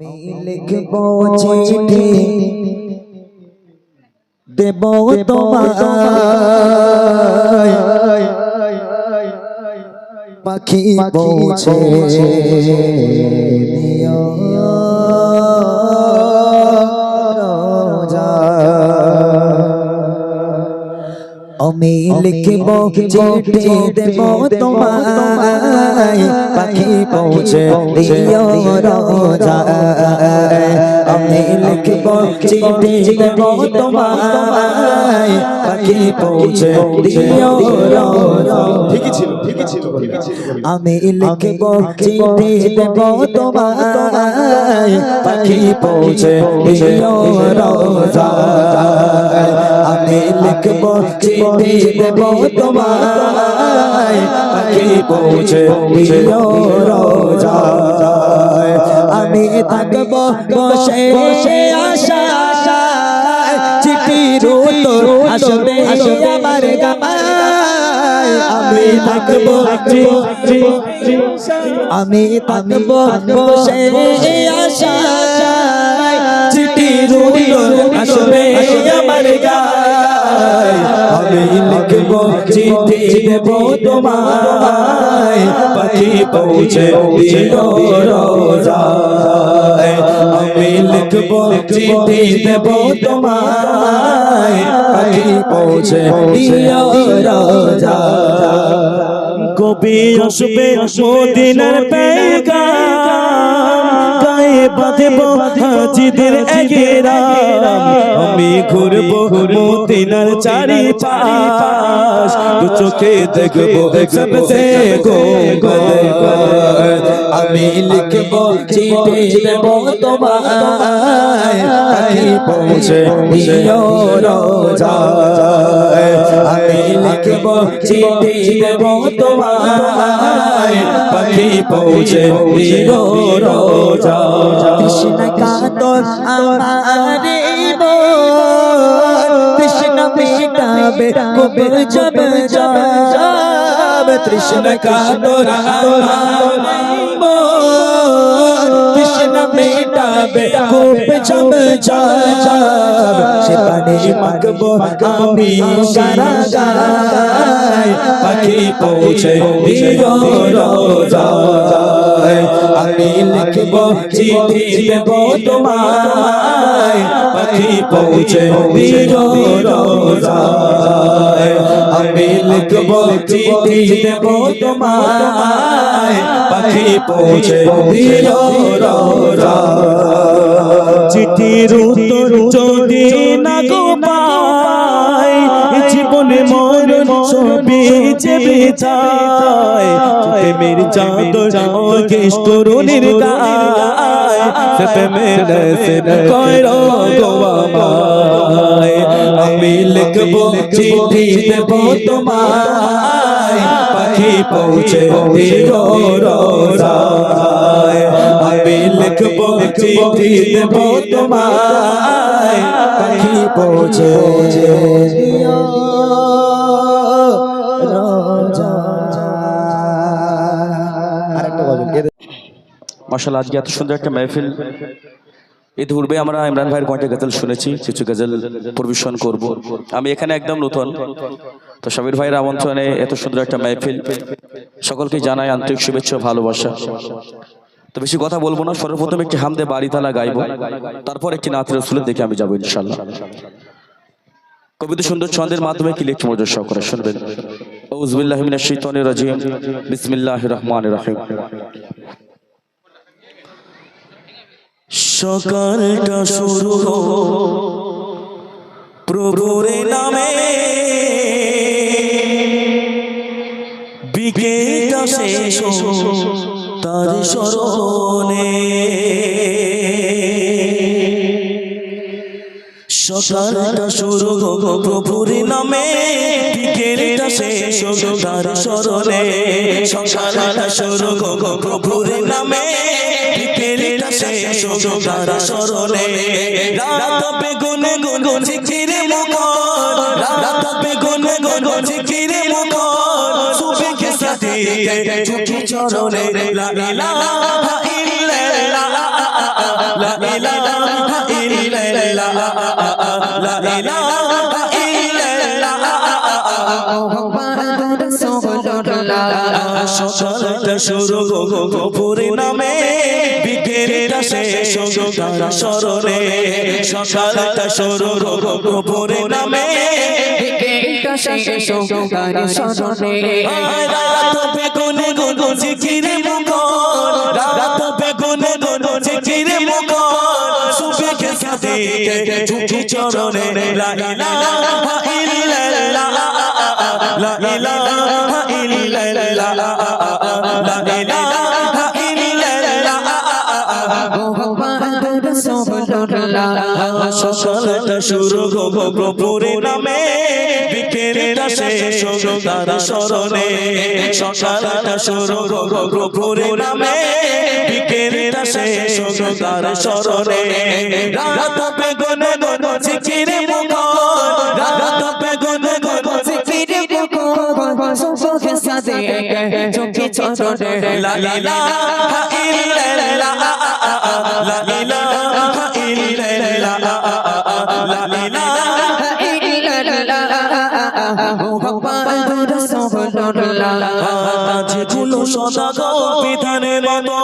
আমি লিখব চিঠি দেব তোমায় পাখি পৌঁছে দিও রোজা। আমি লিখব চিঠি দেব তোমায় পাখি পৌঁছে দিও রোজা। আমি লিখব চিঠি দেব তোমায় পাখি পৌঁছে দিও রোজা। ঠিকই ছিল, ঠিকই ছিল। আমি লিখব চিঠি দেব তোমায় পাখি পৌঁছে দিও রোজা। আমি লিখব চিঠি দেব তোমায় পাখি পৌঁছে দিও রোজা। আমি থাকব বসে বসে আশায় চিঠির উত্তর আসবে আমার গায়ে। আমি থাকব বসে আশায় চিঠির উত্তর আসবে আমার গায়ে। আমি লিখব চিঠি দেব তোমায় পাখি পৌঁছে দিও রোজা। আমি লিখব চিঠি দেব তোমায় পাখি পৌঁছে দিও রোজা। কবি আসবে মদিনার পেগাম গায়ে বাঁধব হাজিদের এগেরাম। আমি ঘুরবো মদিনার চারিপাশ দু চোখে দেখবো সবসে গোবর। আমি লিখব চিঠি দেব তোমায় পাখি পৌঁছে দিও রোজা। আমি লিখব চিঠি দেব তোমায় পাখি পৌঁছে দিও রোজা। কৃষ্ণ কাতর আমার কৃষ্ণ মিটাবে কবে জব যাব। কৃষ্ণ কাতর কৃষ্ণ মিটাবে কবে জব যাব। সে পানি মাখবো আমি সারা গায় পাখি পৌঁছে দিও রোজা। আমি লিখব চিঠি দেব তোমায় পাখি পৌঁছে দিও রোজা। আমি লিখব চিঠি দেব তোমায় পাখি পৌঁছে দিও রোজা। চিঠির উত্তর যদি না গো পাই জীবনে মরণ সবই চেপে যায়। প্রেমের চাদর অগেশ তরুণীর গায় সে প্রেমের কয়রো গো আমায়। আমি লিখব চিঠি দেব তোমায় পাখি পৌঁছে দিও রোজা। আমি লিখব চিঠি দেব তোমায় পাখি পৌঁছে দিও রোজা। আরেকটা গজল মাশাআল্লাহ, আজকে এত সুন্দর একটা মেহফিল। এর পূর্বে আমরা ইমরান ভাইয়ের কয়েকটা গজল শুনেছি, কিছু গজল পরিবেশন করব। আমি এখানে একদম নতুন, তো সাবির ভাইয়ের আমন্ত্রণে এত সুন্দর একটা মেহফিল, সকলকে জানাই আন্তরিক শুভেচ্ছা ও ভালোবাসা। তো বেশি কথা বলবো না, সর্বপ্রথম একটি হামদে বাড়িতালা গাইবো, তারপর একটি নাত রাসূলের দিকে আমি যাবো ইনশাআল্লাহ। কবিতা সুন্দর ছন্দের মাধ্যমে কি লিখতে মনোযোগ সহকারে শুনবেন। আউযু বিল্লাহি মিনাশ শাইতানির রাজিম, বিসমিল্লাহির রহমানির রহিম। সকালটা শুরু প্রভুর নামে, বিকেলটা শেষ তার স্মরণে। সকালটা শুরু প্রভুর নামে, বিকেলটা শেষ তার স্মরণে। সকালটা শুরু প্রভুর নামে, বিকেলটা শেষ তার স্মরণে। রাত বেগুনে গুন জিকিরে মুখর, রাত বেগুনে গুন জিকিরে মুখর। সুবে কে সাথে ঝুঁকি চরণে, লা ইলাহা ইল্লাল্লাহ লা ইলাহা ইল্লাল্লাহ লা ইলাহা ইল্লাল্লাহ মুহাম্মাদুর রাসূলুল্লাহ সকালটা শুরু গফুরি নামে বিকেলটা শেষ তার স্মরণে সকালটা শুরু গফুরি নামে বিকেলটা শেষ তার স্মরণে রাত বেগুনে গুন জিকিরে মুখর রাত বেগুনে গুন জিকিরে মুখর সুবহে সাদিকে ঝুঁকি চরণে লা ইলাহা ইল্লাল্লাহ লা ইলাহা ইল্লাল্লাহ লা ইলাহা ইল্লাল্লাহ মুহাম্মাদুর রাসূলুল্লাহ সকালটা শুরু গফুরি নামে বিকেলটা শেষ তার স্মরণে সকালটা শুরু গফুরি নামে বিকেলটা শেষ তার স্মরণে রাত বেগুনে গুন জিকিরে মুখর রাত বেগুনে গুন জিকিরে মুখর সুবহে সাদিকে ঝুঁকি চরণে লা ইলাহা ইল্লাল্লাহ লা ইলাহা ইল্লাল্লাহ লা ইলাহা মুহাম্মাদুর রাসূলুল্লাহ কাজগুলো সদা বিধানের মতো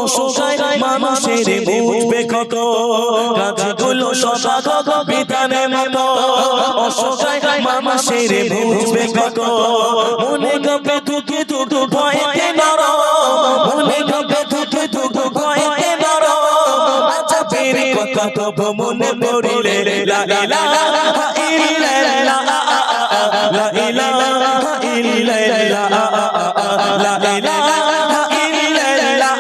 অসহায় মানুষের বুঝবে কত কাজগুলো সদা বিধানের মতো অসহায় মানুষের বুঝবে কত মনে গবে দুঃখে দুঃখ ভয়তে নরম মনে গবে দুঃখে দুঃখ ভয়তে নরম আজবের কথা তবু মনে পড়িলে লা ইলাহা ইল্লাল্লাহ লা ইলাহা ইল্লাল্লাহ লা ইলাহা ইল্লাল্লাহ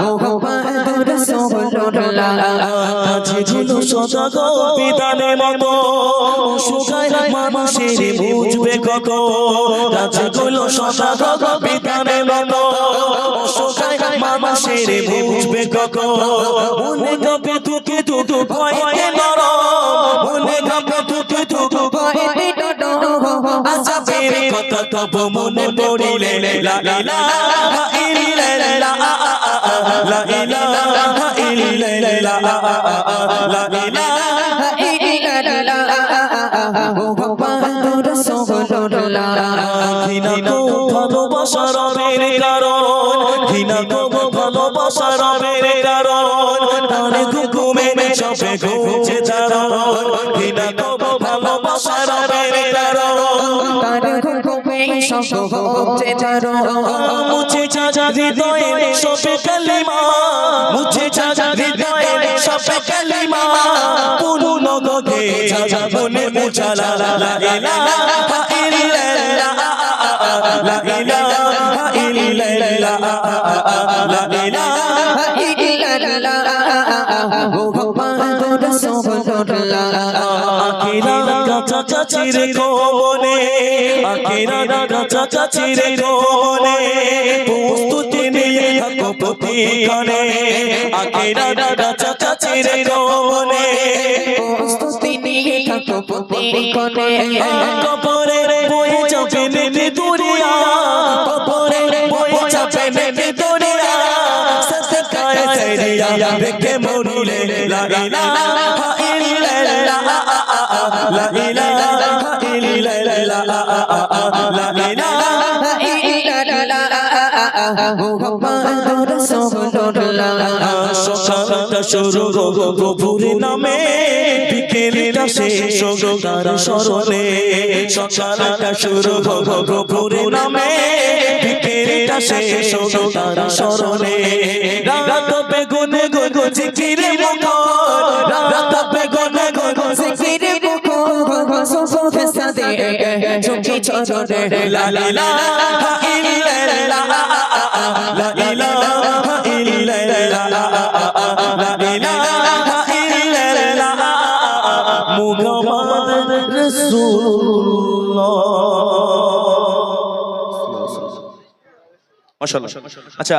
মুহাম্মাদুর রাসূলুল্লাহ কাজগুলো সদা বিধানের মতো অসহায় মানুষের বুঝবে কত কাজগুলো সদা বিধানের মতো অসহায় মানুষের বুঝবে কত মনে গবে দুঃখে দুঃখ ভয়তে নরম মনে গবে দুঃখে দুঃখ ভয়তে নরম আজবের কথা তবু মনে পড়িলে লা ইলাহা ইল্লাল্লাহ লা ইলাহা ইল্লাল্লাহ লা ইলাহা মুহাম্মাদুর রাসূলুল্লাহ ঘৃণা তো ভালোবাসার রবের কারণ ঘৃণা তো ভালোবাসার রবের কারণ তার হুকুমে সবে ঘুরছে চারণ ঘৃণা তো ভালোবাসার রবের কারণ তার হুকুমে সব হচ্ছে চারণ মুছে যা হৃদয়ের সবে কালিমা মুছে যা হৃদয়ের সবে কালিমা পূর্ণ গগে যা মনে মুছালা লা ইলাহা ইল্লাল্লাহ লা ইলাহা ইল্লাল্লাহ লা ইলাহা মুহাম্মাদুর রাসূলুল্লাহ আখিরা কাছাকাছি রে কোনে আখিরা কাছাকাছি রে কোনে প্রস্তুতি নিয়ে থাকো প্রতিক্ষণে আখিরা কাছাকাছি রে কোনে প্রস্তুতি নিয়ে থাকো প্রতিক্ষণে কবরে বয়ে যাবে নে দুনিয়া কবরে বয়ে যাবে নে দুনিয়া সদকায়ে সারিয়া রেখে মরিলে লা ইলাহা ইল্লাল্লাহ লা ইলাহা ইল্লাল্লাহ লা ইলাহা মুহাম্মাদুর রাসূলুল্লাহ সকালটা শুরু গফুরি নামে বিকেলটা শেষ তার স্মরণে সকালটা শুরু গফুরি নামে বিকেলটা শেষ তার স্মরণে রাত বেগুনে গুন জিকিরে মুখর রাত বেগুনে গুন জিকিরে মুখর সুবহে সাদিকে ঝুঁকি চরণে লা ইলাহা ইল্লাল্লাহ লা ইলাহা ইল্লাল্লাহ লা ইলাহা ইল্লাল্লাহ মুহাম্মদ রাসূলুল্লাহ মাশাআল্লাহ। আচ্ছা